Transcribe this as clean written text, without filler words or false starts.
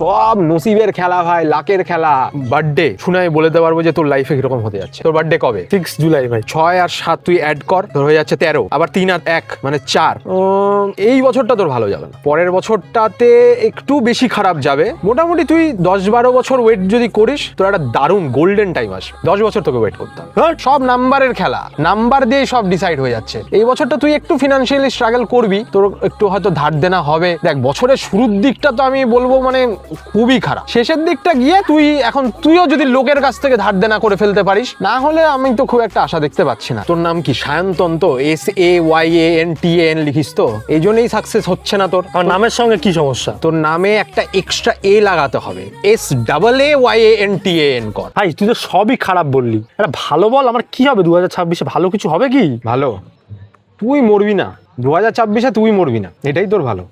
সব নসিবের খেলা ভাই, লাকের খেলা। বার্থডে শুনে আমি বলে দিতে পারবো যে তোর লাইফে কিরকম হতে যাচ্ছে। তোর বার্থডে কবে? 6 জুলাই ভাই। 6 আর 7 তুই অ্যাড কর, তোর হয়ে যাচ্ছে 13। আবার 3 আর 1 মানে 4। এই বছরটা তোর ভালো যাবে না, পরের বছরটাতে একটু বেশি খারাপ যাবে। মোটামুটি তুই 10-12 বছর ওয়েট যদি করিস, তোর একটা দারুণ গোল্ডেন টাইম আসবে। 10 বছর তোকে ওয়েট করতে হবে। সব নাম্বারের খেলা, নাম্বার দিয়ে সব ডিসাইড হয়ে যাচ্ছে। এই বছরটা তুই একটু ফিনান্সিয়ালি স্ট্রাগল করবি, তোর একটু হয়তো ধার দেনা হবে। দেখ, বছরের শুরুর দিকটা তো আমি বলবো মানে খুবই খারাপ। শেষের দিকটা গিয়ে তুইও যদি লোকের কাছ থেকে ধার দেনা করে ফেলতে পারিস, না হলে আমি তো খুব একটা আশা দেখতে পাচ্ছি না। তোর নাম কি? সায়ন্তন তো, SAYANTAN লিখিস তো, এই জন্যই সাকসেস হচ্ছে না তোর। আমার নামের সঙ্গে কি সমস্যা? তোর নামে একটা এক্সট্রা এ লাগাতে হবে, SAAYANTAN কর। ভাই তুই তো সবই খারাপ বললি, এটা ভালো বল, আমার কি হবে 2026-এ? ভালো কিছু হবে কি? ভালো? তুই মরবি না 2026-এ, তুই মরবি না, এটাই তোর ভালো।